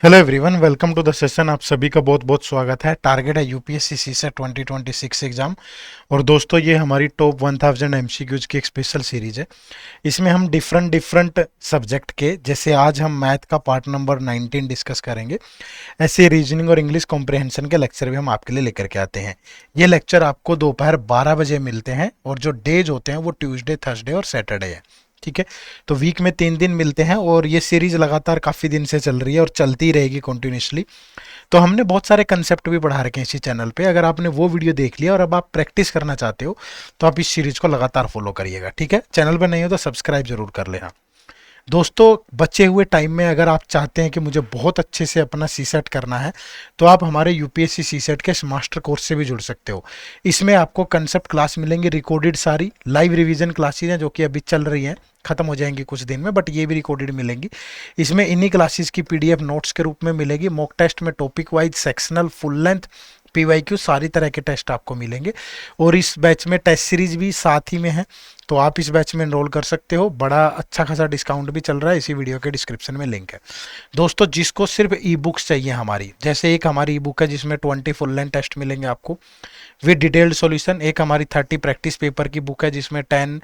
Hello everyone, welcome to the session. आप सभी का बहुत बहुत स्वागत है। टारगेट है यूपीएससी सीसेट 2026 एग्जाम। और दोस्तों, ये हमारी टॉप 1000 एमसीक्यूज की एक स्पेशल सीरीज है। इसमें हम डिफरेंट डिफरेंट सब्जेक्ट के, जैसे आज हम मैथ का पार्ट नंबर 19 डिस्कस करेंगे, ऐसे रीजनिंग और इंग्लिश कॉम्प्रिहेंशन के लेक्चर भी हम आपके लिए लेकर के आते हैं। ये लेक्चर आपको दोपहर 12 बजे मिलते हैं और जो डेज होते हैं वो ट्यूसडे, थर्सडे और सैटरडे है। ठीक है, तो वीक में 3 दिन मिलते हैं और ये सीरीज लगातार काफ़ी दिन से चल रही है और चलती रहेगी कंटिन्यूसली। तो हमने बहुत सारे कंसेप्ट भी पढ़ा रखे हैं इसी चैनल पे। अगर आपने वो वीडियो देख लिया और अब आप प्रैक्टिस करना चाहते हो तो आप इस सीरीज को लगातार फॉलो करिएगा। ठीक है, चैनल पर नहीं हो तो सब्सक्राइब जरूर कर लेना। दोस्तों, बचे हुए टाइम में अगर आप चाहते हैं कि मुझे बहुत अच्छे से अपना सीसेट करना है तो आप हमारे यूपीएससी सीसेट के मास्टर कोर्स से भी जुड़ सकते हो। इसमें आपको कंसेप्ट क्लास मिलेंगी, रिकॉर्डेड सारी लाइव रिवीजन क्लासेज हैं जो कि अभी चल रही हैं, खत्म हो जाएंगी कुछ दिन में, बट ये भी रिकॉर्डेड मिलेंगी। इसमें इन्हीं क्लासेस की पीडीएफ नोट्स के रूप में मिलेगी। मॉक टेस्ट में topic wise, sectional, full length, PYQ, सारी तरह के टेस्ट आपको मिलेंगे। और इस बैच में टेस्ट सीरीज भी साथ ही में है, तो आप इस बैच में एनरोल कर सकते हो। बड़ा अच्छा खासा डिस्काउंट भी चल रहा है, इसी वीडियो के डिस्क्रिप्शन में लिंक है। दोस्तों, जिसको सिर्फ ई बुक्स चाहिए हमारी, जैसे एक हमारी ई बुक है जिसमें 20 फुल लेंथ टेस्ट मिलेंगे आपको विद डिटेल्ड सॉल्यूशन। एक हमारी 30 प्रैक्टिस पेपर की बुक है जिसमें 10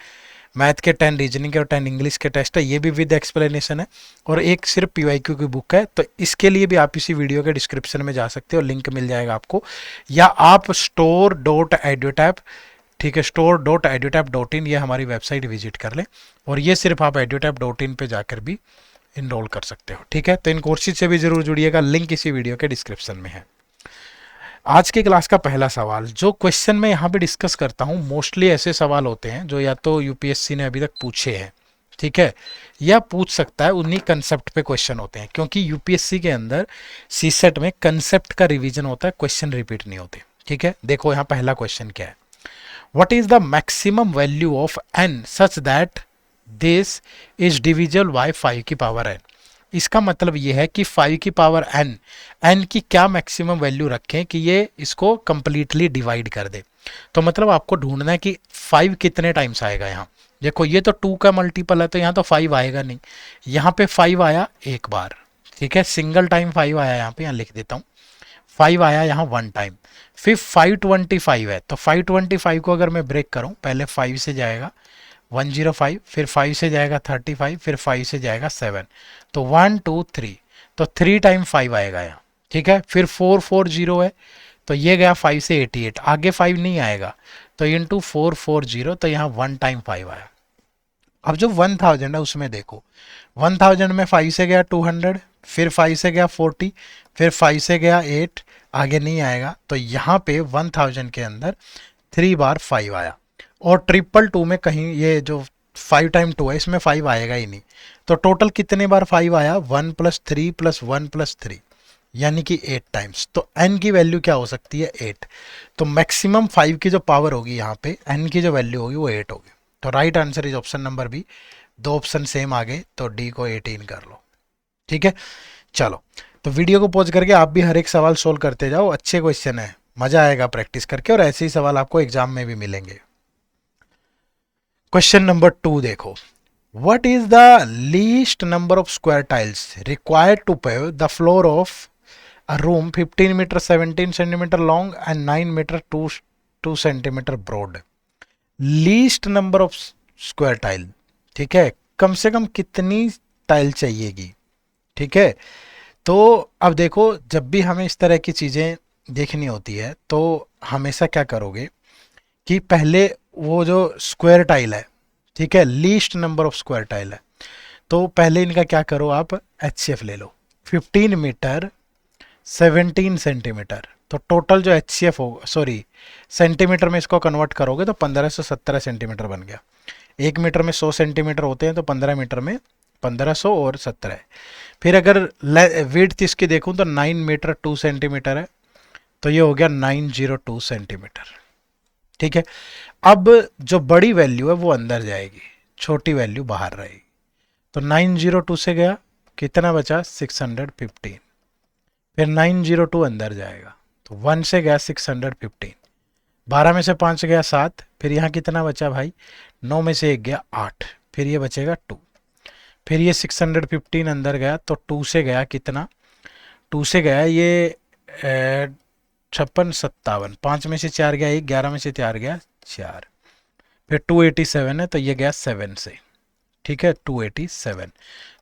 मैथ के, 10 रीजनिंग के और 10 इंग्लिश के टेस्ट है, ये भी विद एक्सप्लेनेशन है। और एक सिर्फ पीवाईक्यू की बुक है, तो इसके लिए भी आप इसी वीडियो के डिस्क्रिप्शन में जा सकते हो, लिंक मिल जाएगा आपको। या आप store.edutap, ठीक है, store.edutap.in, ये हमारी वेबसाइट विजिट कर लें और ये सिर्फ आप edutap.in पे जाकर भी इनरोल कर सकते हो। ठीक है, तो इन कोर्सेज से भी जरूर जुड़िएगा, लिंक इसी वीडियो के डिस्क्रिप्शन में है। आज की क्लास का पहला सवाल, जो क्वेश्चन मैं यहाँ पे डिस्कस करता हूँ, मोस्टली ऐसे सवाल होते हैं जो या तो यूपीएससी ने अभी तक पूछे हैं, ठीक है, या पूछ सकता है, उन्हीं कंसेप्ट पे क्वेश्चन होते हैं। क्योंकि यूपीएससी के अंदर सीसेट में कंसेप्ट का रिवीजन होता है, क्वेश्चन रिपीट नहीं होते। ठीक है, देखो यहाँ पहला क्वेश्चन क्या है। What is the maximum value of n such that this is divisible by 5 की पावर n? इसका मतलब ये है कि 5 की पावर n की क्या मैक्सिमम वैल्यू रखें कि ये इसको कंप्लीटली डिवाइड कर दे। तो मतलब आपको ढूंढना है कि 5 कितने टाइम्स आएगा। यहाँ देखो, ये तो 2 का मल्टीपल है तो यहाँ तो 5 आएगा नहीं। यहाँ पे 5 आया एक बार, ठीक है, सिंगल टाइम 5 आया, यहाँ पे यहाँ लिख देता हूँ। 5 आया यहाँ 1 टाइम। फिर 525 है, तो 525 को अगर मैं ब्रेक करूं, पहले 5 से जाएगा 105, फिर 5 से जाएगा 35, फिर 5 से जाएगा 7, तो 1 2 3, तो 3 टाइम 5 आएगा यहाँ। ठीक है, फिर 440 है, तो ये गया 5 से 88, आगे 5 नहीं आएगा, तो इंटू 440, तो यहाँ 1 टाइम 5 आया। अब जो 1000 है उसमें देखो, 1000 में 5 से गया 200, फिर 5 से गया 40, फिर 5 से गया 8, आगे नहीं आएगा, तो यहाँ पे 1000 के अंदर 3 बार 5 आया। और 222 में कहीं ये जो 5 टाइम 2 है, इसमें 5 आएगा ही नहीं। तो टोटल कितने बार 5 आया, 1 + 3 + 1 + 3, यानी कि 8 टाइम्स। तो n की वैल्यू क्या हो सकती है, 8। तो मैक्सिमम 5 की जो पावर होगी यहाँ पे, n की जो वैल्यू होगी वो 8 होगी। तो right answer is option number B. दो ऑप्शन सेम आ गए, तो डी को 18 कर लो। ठीक है, चलो, तो वीडियो को पॉज करके आप भी हर एक सवाल सोल्व करते जाओ। अच्छे क्वेश्चन है, मजा आएगा प्रैक्टिस करके, और ऐसे ही सवाल आपको एग्जाम में भी मिलेंगे। क्वेश्चन नंबर 2 देखो, what is the least number of square tiles required to pave the floor of a room 15 metre 17 centimetre long and 9 metre 2 centimetre broad. Least number of square tile, ठीक है, कम से कम कितनी tile चाहिएगी। ठीक है, तो अब देखो, जब भी हमें इस तरह की चीज़ें देखनी होती है तो हमेशा क्या करोगे कि पहले वो जो स्क्वायर टाइल है, ठीक है, least number of square tile है, तो पहले इनका क्या करो, आप एचसीएफ ले लो। 15 मीटर 17 सेंटीमीटर, तो टोटल जो एचसीएफ होगा, सॉरी सेंटीमीटर में इसको कन्वर्ट करोगे तो 1517 सेंटीमीटर बन गया। 1 मीटर में 100 सेंटीमीटर होते हैं, तो 15 मीटर में 1500 और 17 है। फिर अगर विड्थ इसकी देखूं तो 9 मीटर 2 सेंटीमीटर है, तो ये हो गया 902 सेंटीमीटर। ठीक है, अब जो बड़ी वैल्यू है वो अंदर जाएगी, छोटी वैल्यू बाहर रहेगी। तो 902 से गया, कितना बचा, 615, फिर 902 अंदर जाएगा, तो 1 से गया 615, 12 में से 5 गया 7, फिर यहाँ कितना बचा भाई, 9 में से 1 गया 8, फिर ये बचेगा 2, फिर ये 615 अंदर गया, तो 2 से गया कितना, 2 से गया ये 56 57, 5 में से 4 गया 1, 11 में से 4 गया 4, फिर 287 है तो ये गया 7 से, ठीक है 287।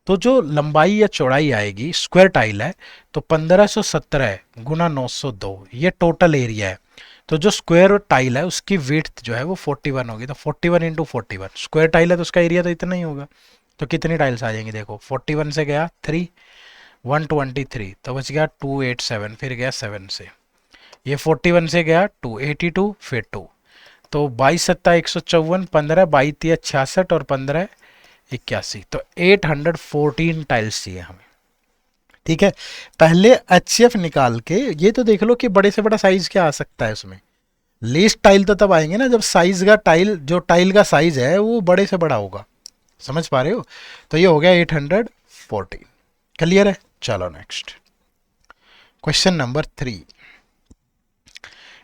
तो जो लंबाई या चौड़ाई आएगी, स्क्वायर टाइल है तो 1517 गुना 902 ये टोटल एरिया है। तो जो स्क्वायर टाइल है उसकी विड्थ जो है वो 41 होगी, तो 41 इंटू 41, स्क्वायर टाइल है तो उसका एरिया तो इतना ही होगा। तो कितनी टाइल्स आ जाएंगी देखो, 41 से गया 3, 123 तो बच गया 287, फिर गया 7 से, ये 41 से गया 282, फिर 2, तो 22 सत्ता 154, 15 22 तिया 66 और 15 81, तो 814 टाइल्स चाहिए हमें। ठीक है, पहले HCF निकाल के ये तो देख लो कि बड़े से बड़ा साइज क्या आ सकता है उसमें। लीस्ट टाइल तो तब आएंगे ना जब साइज का टाइल, जो टाइल का साइज है वो बड़े से बड़ा होगा, समझ पा रहे हो। तो ये हो गया 814, क्लियर है। चलो next question number 3।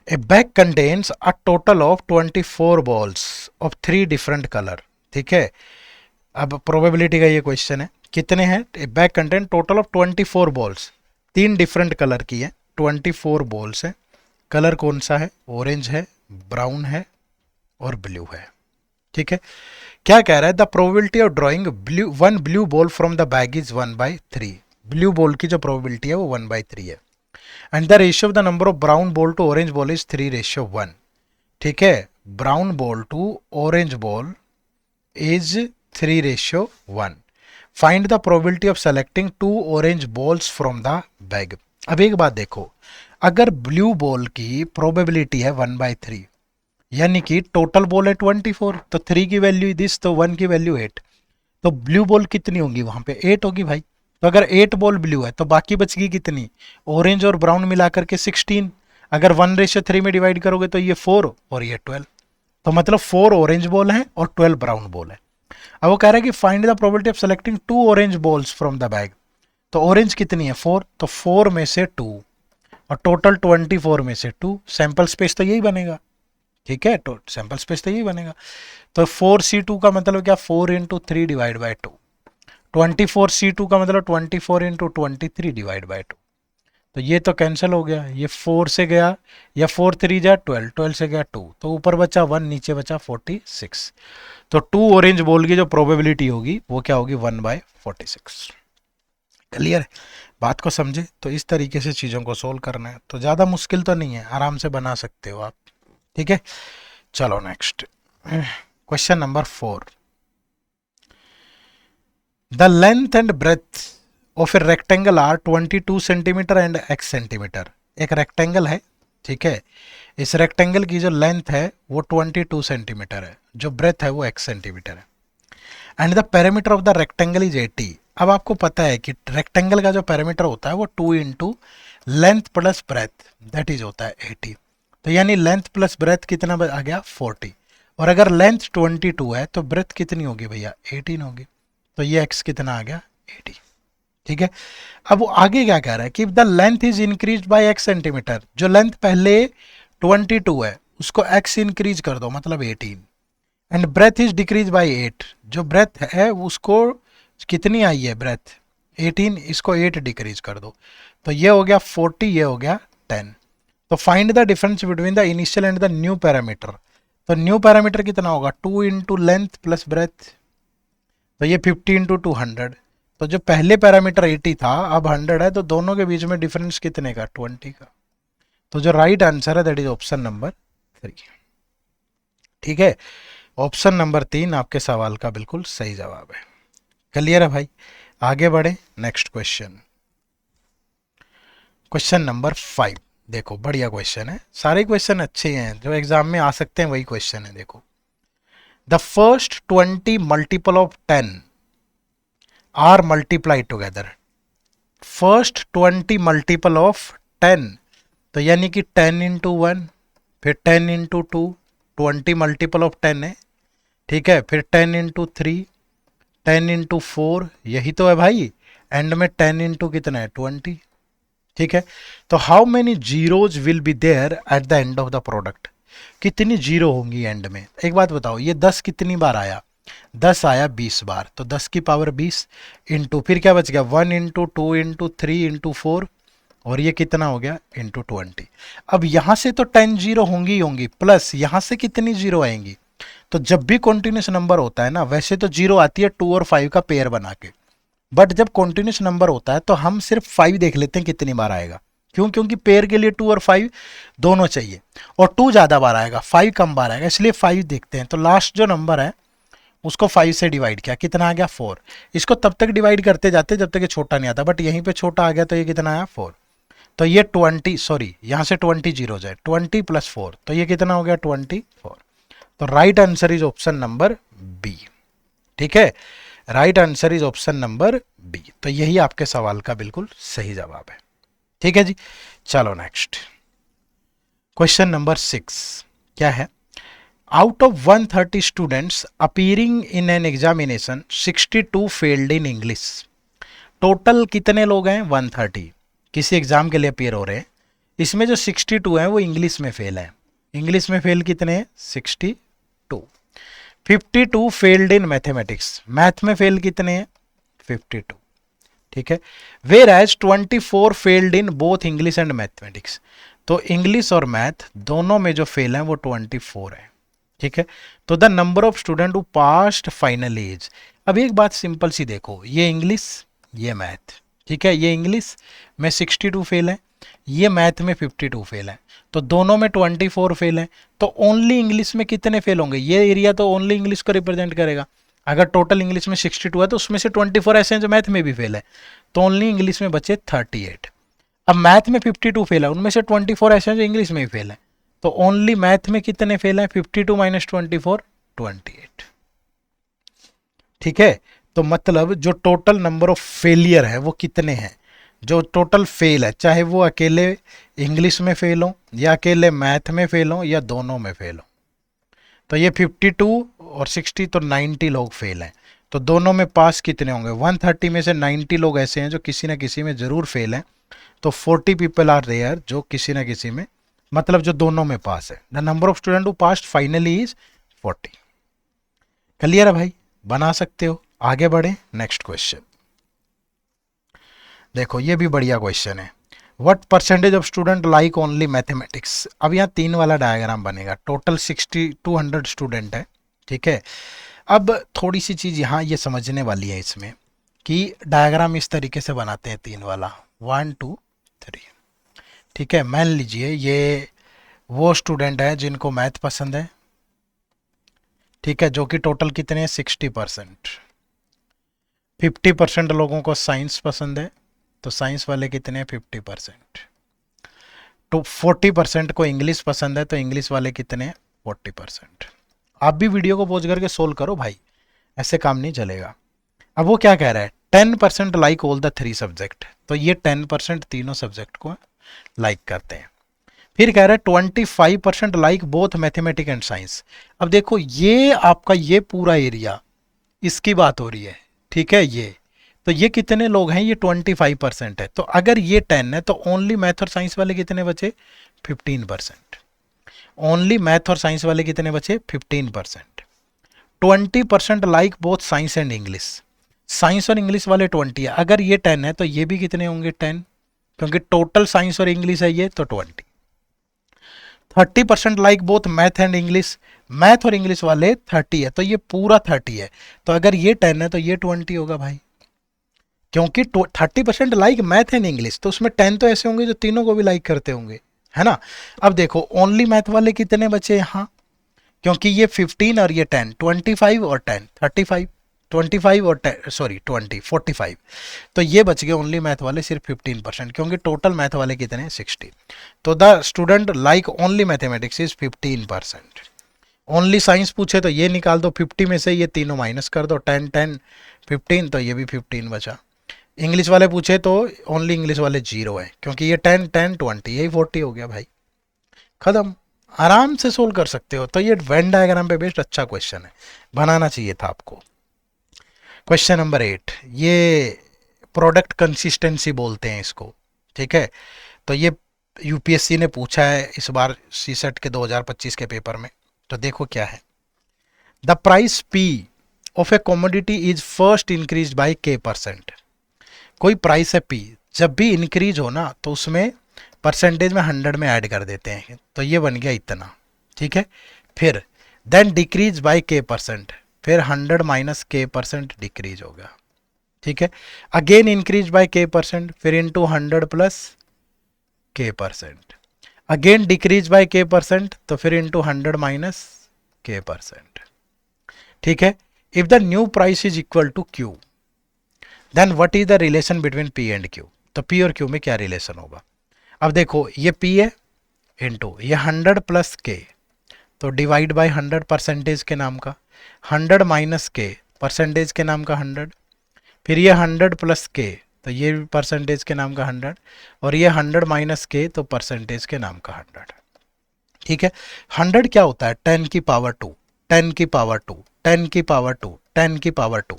A bag contains a total of 24 balls of 3 different colour. ठीक है, अब प्रोबेबिलिटी का ये क्वेश्चन है, कितने हैं, ए bag contain total of 24 balls, 3 different colour की है, 24 बॉल्स है, कलर कौन सा है, ऑरेंज है, ब्राउन है और ब्लू है। ठीक है, क्या कह रहा है, the probability of drawing one blue ball from the bag is 1/3। Blue ball की जो प्रोबेबिलिटी है वो 1/3 है, and the ratio of the number of brown ball to orange ball is 3:1। ठीक है, brown ball to orange ball is 3:1। Find the probability of selecting 2 orange balls from the bag. अब एक बात देखो, अगर ब्लू बॉल की probability है 1/3, यानी कि टोटल बॉल है 24, तो 3 की वैल्यू दिस, तो 1 की वैल्यू 8, तो ब्लू बॉल कितनी होगी वहां पे, 8 होगी भाई। तो अगर 8 बॉल ब्लू है तो बाकी बच गई कितनी, ऑरेंज और ब्राउन मिलाकर के 16। अगर 1:3 में डिवाइड करोगे तो ये 4 और ये 12, तो मतलब 4 ऑरेंज बॉल है और 12 ब्राउन बॉल है। अब वो कह रहा है कि find the probability of selecting 2 orange balls from the bag. तो ऑरेंज कितनी है 4, तो 4 में से 2 और टोटल 24 में से 2, सैंपल स्पेस तो यही बनेगा। ठीक है, तो सैंपल स्पेस तो यही बनेगा। तो 4C2 का मतलब क्या, 4 इंटू 3 डिवाइड बाई 2, 24C2 का मतलब 24 इंटू 23 डिवाइड बाई 2, तो ये तो कैंसिल हो गया, ये 4 से गया, या 4 3 जा 12, 12 से गया 2, तो ऊपर बचा 1, नीचे बचा 46। तो 2 ऑरेंज बॉल की जो प्रोबेबिलिटी होगी वो क्या होगी, 1/46। क्लियर है, बात को समझे। तो इस तरीके से चीज़ों को सोल्व करना है, तो ज़्यादा मुश्किल तो नहीं है, आराम से बना सकते हो आप। ठीक है, चलो next question number 4। The length and breadth of a rectangle are 22 centimetre and x centimetre. एक रेक्टेंगल है, ठीक है, इस रेक्टेंगल की जो लेंथ है वो 22 सेंटीमीटर है, जो ब्रेथ है वो x सेंटीमीटर है, and the perimeter of the rectangle is 80। अब आपको पता है कि रेक्टेंगल का जो पेरीमीटर होता है वो 2 into length plus breadth, that is होता है 80। तो यानी लेंथ प्लस ब्रेथ कितना आ गया, 40, और अगर लेंथ 22 है तो ब्रेथ कितनी होगी भैया, 18 होगी, तो ये x कितना आ गया, 80। ठीक है, अब वो आगे क्या कह रहा है कि the length is increase by x centimetre, जो लेंथ पहले 22 है उसको x इंक्रीज कर दो मतलब 18, and breadth is decrease by 8, जो ब्रेथ है उसको कितनी आई है ब्रेथ 18, इसको 8 डिक्रीज कर दो, तो ये हो गया 40, ये हो गया 10। तो find the difference between the initial and the new parameter. तो न्यू पैरामीटर कितना होगा, 2 इंटू लेंथ प्लस ब्रेथ, तो ये 50 इंटू 200। तो जो पहले पैरामीटर 80 था अब 100 है, तो दोनों के बीच में डिफरेंस कितने का, 20 का। तो जो राइट आंसर है दैट इज ऑप्शन नंबर 3। ठीक है, ऑप्शन नंबर 3 आपके सवाल का बिल्कुल सही जवाब है। क्लियर है भाई, आगे बढ़े नेक्स्ट क्वेश्चन, क्वेश्चन नंबर 5। देखो बढ़िया क्वेश्चन है, सारे क्वेश्चन अच्छे हैं, जो एग्जाम में आ सकते हैं वही क्वेश्चन है। देखो, the first 20 multiple of 10 are multiply together. First 20 multiple of 10, तो यानी कि 10 इंटू 1, फिर 10 इंटू 2, 20 मल्टीपल ऑफ 10 है। ठीक है, फिर 10 इंटू 3, 10 इंटू 4, यही तो है भाई, एंड में 10 इंटू कितना है, 20। ठीक है, तो how many zeros will be there at the end of the product, कितनी जीरो होंगी एंड में। एक बात बताओ, ये 10 कितनी बार आया, 10 आया 20 बार, तो 10 की पावर 20 इंटू फिर क्या बच गया, 1 इंटू 2 इंटू 3 इंटू 4, और ये कितना हो गया इंटू 20। अब यहां से तो 10 जीरो होंगी ही होंगी, प्लस यहां से कितनी जीरो आएंगी। तो जब भी कॉन्टिन्यूस नंबर होता है ना, वैसे तो जीरो आती है 2 और 5 का पेयर बना के, बट जब कॉन्टिन्यूस नंबर होता है तो हम सिर्फ 5 देख लेते हैं कितनी बार आएगा। क्यों? क्योंकि पेयर के लिए 2 और 5 दोनों चाहिए, और 2 ज्यादा बार आएगा, 5 कम बार आएगा, इसलिए 5 देखते हैं। तो लास्ट जो नंबर है उसको 5 से डिवाइड किया, कितना आ गया 4। इसको तब तक डिवाइड करते जाते जब तक ये छोटा नहीं आता, बट यहीं पे छोटा आ गया तो ये कितना आया 4। तो ये 20, सॉरी यहाँ से 20 जीरो हो जाए, 20 प्लस 4, तो ये कितना हो गया 24। तो right answer is option number B. ठीक है, right answer is option number B. तो यही आपके सवाल का बिल्कुल सही जवाब है। ठीक है जी, चलो नेक्स्ट क्वेश्चन नंबर 6 क्या है। Out of 130 students appearing in an examination 62 failed in English. Total कितने लोग हैं? 130 किसी एग्जाम के लिए अपीयर हो रहे हैं। इसमें जो 62 हैं वो इंग्लिश में फेल है। इंग्लिश में फेल कितने हैं? 62। 52 फेल्ड इन मैथमेटिक्स, मैथ में फेल कितने हैं? 52। ठीक है, वेयर एज 24 failed in both English and mathematics. तो इंग्लिश और मैथ दोनों में जो फेल है वो 24 है। ठीक है, तो the number of student who passed final as. अब एक बात सिंपल सी देखो, ये इंग्लिश ये मैथ, ठीक है, ये इंग्लिश में 62 फेल है, ये मैथ में 52 फेल है, तो दोनों में 24 फेल है। तो ओनली इंग्लिश में कितने फेल होंगे? ये एरिया तो ओनली इंग्लिश को रिप्रेजेंट करेगा। अगर टोटल इंग्लिश में 62 है तो उसमें से 24 ऐसे हैं जो मैथ में भी फेल है, तो ओनली इंग्लिश में बचे 38। अब मैथ में 52 फेल है, उनमें से 24 ऐसे हैं जो इंग्लिश में भी फेल है, तो ओनली मैथ में कितने फेल हैं? 52 माइनस 24 28। ठीक है, तो मतलब जो टोटल नंबर ऑफ फेलियर है वो कितने हैं? जो टोटल फेल है, चाहे वो अकेले इंग्लिश में फेल हो या अकेले मैथ में फेल हो या दोनों में फेल हो, तो ये 52 और 60 तो 90 लोग फेल हैं। तो दोनों में पास कितने होंगे? 130 में से 90 लोग ऐसे हैं जो किसी ना किसी में जरूर फेल हैं, तो 40 पीपल आर देयर जो किसी ना किसी में, मतलब जो दोनों में पास है। The number of student who passed finally is 40। Clear है भाई, बना सकते हो। आगे बढ़े नेक्स्ट क्वेश्चन। देखो ये भी बढ़िया क्वेश्चन है। What percentage of student like only mathematics. अब यहाँ 3 वाला डायग्राम बनेगा। टोटल 200 स्टूडेंट है। ठीक है, अब थोड़ी सी चीज़ यहाँ ये समझने वाली है इसमें कि डायग्राम इस तरीके से बनाते हैं 3 वाला, 1 2 3। ठीक है, मान लीजिए ये वो स्टूडेंट है जिनको मैथ पसंद है, ठीक है, जो कि टोटल कितने हैं? 60%। 50% लोगों को साइंस पसंद है, तो साइंस वाले कितने हैं? 50%। तो 40% को इंग्लिश पसंद है, तो इंग्लिश वाले कितने हैं? 40%। आप भी वीडियो को पॉज करके सोल्व करो भाई, ऐसे काम नहीं चलेगा। अब वो क्या कह रहा है? 10% लाइक ऑल द 3 सब्जेक्ट, तो ये 10% तीनों सब्जेक्ट को लाइक करते हैं। फिर कह रहा है 25% like both mathematics and science. अब देखो ये आपका ये पूरा एरिया, इसकी बात हो रही है, ठीक है, ये तो ये कितने लोग हैं? ये 25% है। तो अगर ये 10 है तो ओनली मैथ और साइंस वाले कितने बचे? 15%। ओनली मैथ और साइंस वाले कितने बचे? 15%। 20% like both science and English, science और इंग्लिश वाले 20 है। अगर ये 10 है तो ये भी कितने होंगे? 10, क्योंकि टोटल साइंस और इंग्लिश है ये, तो 20। 30% like both math and English, math और इंग्लिश वाले 30 है, तो ये पूरा 30 है। तो अगर ये 10 है तो ये 20 होगा भाई, क्योंकि 30% लाइक मैथ एंड इंग्लिश, तो उसमें 10 तो ऐसे होंगे जो तीनों को भी लाइक करते होंगे, है ना। अब देखो ओनली मैथ वाले कितने बचे यहाँ, क्योंकि ये 15 और ये 10, 25 और 10 35, 25 और 10 सॉरी 20 45, तो ये बच गए ओनली मैथ वाले सिर्फ 15%, क्योंकि टोटल मैथ वाले कितने हैं? 60। तो the student like only mathematics is 15%। Only science पूछे तो ये निकाल दो, 50 में से ये तीनों माइनस कर दो, 10 10 15, तो ये भी 15 बचा। इंग्लिश वाले पूछे तो ओनली इंग्लिश वाले 0 है, क्योंकि ये 10 10 20, यही 40 हो गया भाई, खत्म। आराम से सोल्व कर सकते हो। तो ये वेन डायग्राम पे बेस्ड अच्छा क्वेश्चन है, बनाना चाहिए था आपको। क्वेश्चन नंबर 8, ये प्रोडक्ट कंसिस्टेंसी बोलते हैं इसको, ठीक है। तो ये यूपीएससी ने पूछा है इस बार सीसेट के 2025 के पेपर में। तो देखो क्या है। The price P of A commodity is first increase by k%। कोई प्राइस है पी, जब भी इंक्रीज हो ना तो उसमें परसेंटेज में 100 में ऐड कर देते हैं, तो ये बन गया इतना, ठीक है। फिर then decrease by k percent, फिर 100 माइनस k परसेंट डिक्रीज हो गया, ठीक है। Again increase by k percent, फिर into 100 plus k percent, again decrease by k percent, तो फिर इंटू 100 माइनस k परसेंट, ठीक है। If the new price is equal to q, then what is the relation between p and q, तो p और q में क्या relation होगा। अब देखो ये p है इंटू ये 100 प्लस k, तो डिवाइड बाय 100 परसेंटेज के नाम का, 100 माइनस k परसेंटेज के नाम का 100, फिर ये 100 प्लस k, तो ये भी परसेंटेज के नाम का 100, और ये 100 माइनस k तो परसेंटेज के नाम का 100, ठीक है। 100 क्या होता है 10 की पावर 2, 10 की पावर 2, 10 की पावर 2, 10 की पावर 2,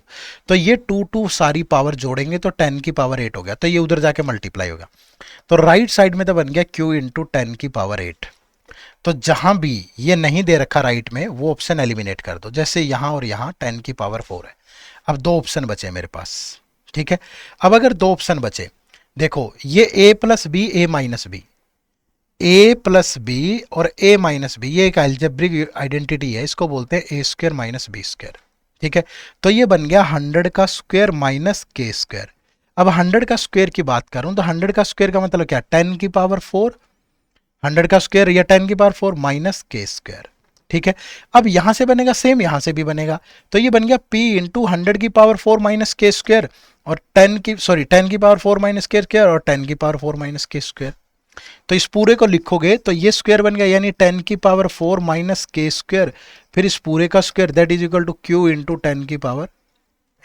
तो ये 2 सारी पावर जोड़ेंगे तो 10 की पावर 8 हो गया, तो ये उधर जाके मल्टीप्लाई होगा, तो राइट साइड में तो बन गया q इंटू 10 की पावर 8। तो जहां भी ये नहीं दे रखा राइट में वो ऑप्शन एलिमिनेट कर दो, जैसे यहां और यहां 10 की पावर 4 है। अब दो ऑप्शन बचे मेरे पास, ठीक है। अब अगर दो ऑप्शन बचे, देखो ये a plus B, A minus B, A plus B और ए माइनस बी, ये एक अलजेब्रिक आइडेंटिटी है, इसको बोलते हैं ए स्क्वायर माइनस बी स्क्वायर, ठीक है। तो ये बन गया 100 का स्क्वायर माइनस के स्क्वायर। अब 100 का स्क्वायर की बात करूं तो 100 का स्क्वायर का मतलब क्या 10 की पावर 4, 100 का स्क्वायर या 10 की पावर 4 माइनस के स्क्वायर, ठीक है। अब यहां से बनेगा सेम, यहां से भी बनेगा, तो ये बन गया p इंटू 100 की पावर 4 माइनस के स्क्वायर और 10 की पावर 4 माइनस के स्क्वायर और 10 की पावर 4 माइनस के स्क्वायर। तो इस पूरे को लिखोगे तो ये स्क्वायर बन गया, यानी 10 की पावर 4 माइनस के स्क्वायर, फिर इस पूरे का square that is equal to q into 10 की पावर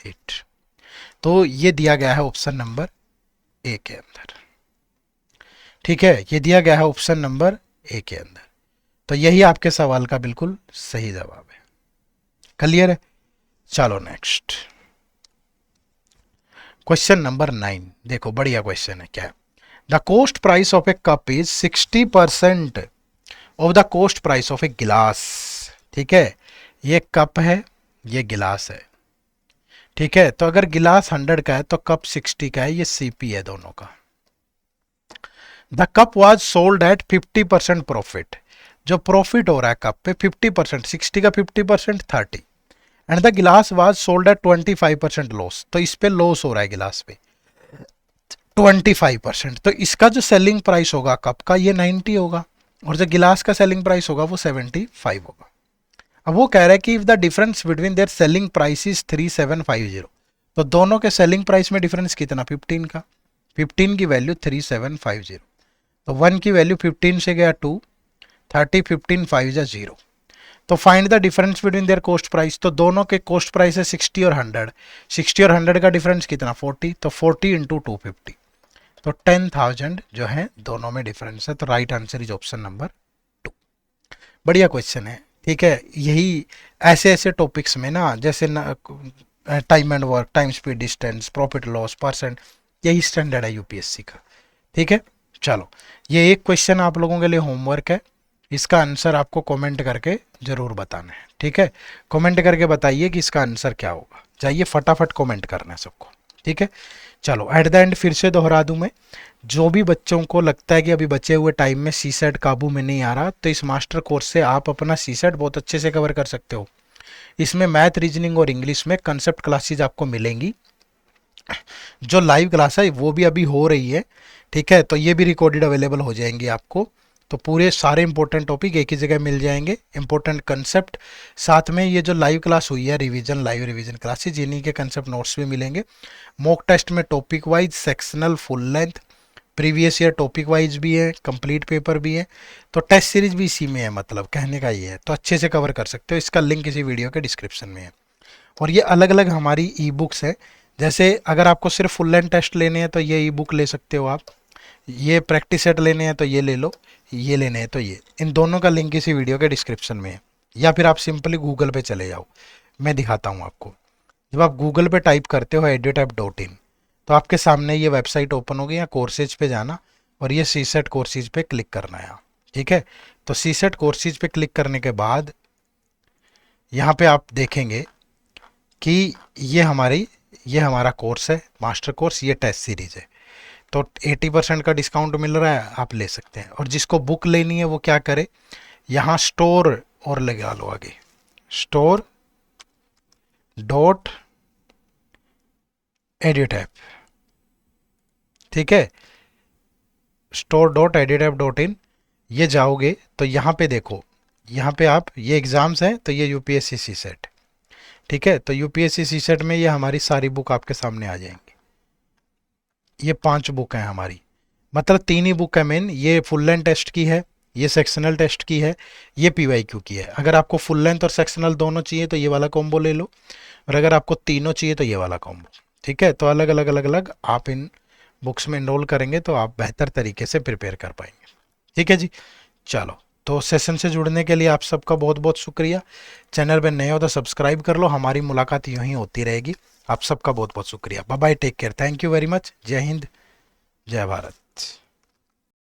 8। तो ये दिया गया है ऑप्शन नंबर ए के अंदर, ठीक है। ये दिया गया है ऑप्शन नंबर ए के अंदर, तो यही आपके सवाल का बिल्कुल सही जवाब है। क्लियर है। चलो नेक्स्ट क्वेश्चन नंबर 9, देखो बढ़िया क्वेश्चन है। क्या है, the cost price of a cup is 60% of the cost price of a glass, ठीक है। ये कप है, ये गिलास है, ठीक है। तो अगर गिलास 100 का है तो कप 60 का है, ये सीपी है दोनों का। The cup was sold at 50% profit, जो प्रॉफिट हो रहा है कप पे 50%, 60 का 50% 30, एंड द गिलास वाज सोल्ड एट 25% लॉस, तो इस पे लॉस हो रहा है गिलास पे 25%, तो इसका जो सेलिंग प्राइस होगा कप का ये 90 होगा, और जो गिलास का सेलिंग प्राइस होगा वो 75 होगा। अब वो कह रहा है कि if the difference between their selling price is 3750, तो दोनों के सेलिंग प्राइस में डिफरेंस कितना 15 का, 15 की वैल्यू 3750, तो 1 की वैल्यू 15 से गया 2, 30 15 5 जा 0, तो find the difference between their cost price, तो दोनों के कॉस्ट प्राइस है 60 और 100, 60 और 100 का डिफरेंस कितना 40, तो 40 इंटू 250, तो 10,000 जो है दोनों में डिफरेंस है, तो right answer is option number 2। बढ़िया क्वेश्चन है, ठीक है। यही ऐसे ऐसे टॉपिक्स में ना, जैसे time and work, time speed distance, profit loss, percent, यही स्टैंडर्ड है यूपीएससी का, ठीक है। चलो ये एक क्वेश्चन आप लोगों के लिए होमवर्क है, इसका आंसर आपको कमेंट करके जरूर बताना है, ठीक है। कमेंट करके बताइए कि इसका आंसर क्या होगा, जाइए फटाफट कमेंट करना है सबको, ठीक है। चलो एट द एंड फिर से दोहरा दूं मैं, जो भी बच्चों को लगता है कि अभी बचे हुए टाइम में सी सेट काबू में नहीं आ रहा, तो इस मास्टर कोर्स से आप अपना सी सेट बहुत अच्छे से कवर कर सकते हो। इसमें मैथ, रीजनिंग और इंग्लिश में कंसेप्ट क्लासेज आपको मिलेंगी, जो लाइव क्लास है वो भी अभी हो रही है, ठीक है। तो ये भी रिकॉर्डेड अवेलेबल हो जाएंगी आपको, तो पूरे सारे इंपॉर्टेंट टॉपिक एक ही जगह मिल जाएंगे, इंपॉर्टेंट कंसेप्ट, साथ में ये जो लाइव क्लास हुई है रिवीजन, लाइव रिवीजन क्लासेज, इन्हीं के कंसेप्ट नोट्स भी मिलेंगे। मॉक टेस्ट में topic wise, sectional, full length, previous year topic wise भी है, कंप्लीट पेपर भी है, तो टेस्ट सीरीज भी इसी में है, मतलब कहने का ये है, तो अच्छे से कवर कर सकते हो। इसका लिंक इसी वीडियो के डिस्क्रिप्शन में है। और ये अलग अलग हमारी ई बुक्स है, जैसे अगर आपको सिर्फ फुल लेंथ टेस्ट लेने हैं तो ये ई बुक ले सकते हो आप, ये प्रैक्टिस सेट लेने हैं तो ये ले लो, ये लेने हैं तो ये, इन दोनों का लिंक इसी वीडियो के डिस्क्रिप्शन में है, या फिर आप सिंपली गूगल पे चले जाओ, मैं दिखाता हूँ आपको। जब आप गूगल पे टाइप करते हो edutapp.in, तो आपके सामने ये वेबसाइट ओपन होगी, या कोर्सेज पे जाना और ये सी सेट कोर्सेज पे क्लिक करना है, ठीक है। तो सी सेट कोर्सेज पे क्लिक करने के बाद यहाँ पे आप देखेंगे कि ये हमारा कोर्स है मास्टर कोर्स, ये टेस्ट सीरीज है, तो 80% का डिस्काउंट मिल रहा है, आप ले सकते हैं। और जिसको बुक लेनी है वो क्या करे, यहाँ स्टोर और लगा लो आगे, स्टोर डॉट एडिट ऐप, ठीक है, store dot edit app dot in, ये जाओगे तो यहाँ पे देखो, यहाँ पे आप ये एग्ज़ाम्स हैं तो ये यूपीएससी सी सेट, ठीक है। तो यूपीएससी सी सेट में ये हमारी सारी बुक आपके सामने आ जाएंगी। ये 5 बुक हैं हमारी, मतलब 3 ही बुक है मेन, ये फुल लेंथ टेस्ट की है, ये सेक्शनल टेस्ट की है, ये पीवाईक्यू की है। अगर आपको फुल लेंथ और सेक्शनल दोनों चाहिए तो ये वाला कॉम्बो ले लो, और अगर आपको तीनों चाहिए तो ये वाला कॉम्बो, ठीक है। तो अलग अलग अलग अलग आप इन बुक्स में इनरोल करेंगे तो आप बेहतर तरीके से प्रिपेयर कर पाएंगे, ठीक है जी। चलो, तो सेशन से जुड़ने के लिए आप सबका बहुत बहुत शुक्रिया। चैनल पे नए हो तो सब्सक्राइब कर लो, हमारी मुलाकात यूं ही होती रहेगी। आप सबका बहुत बहुत शुक्रिया। Bye bye, take care, thank you very much. जय हिंद, जय भारत।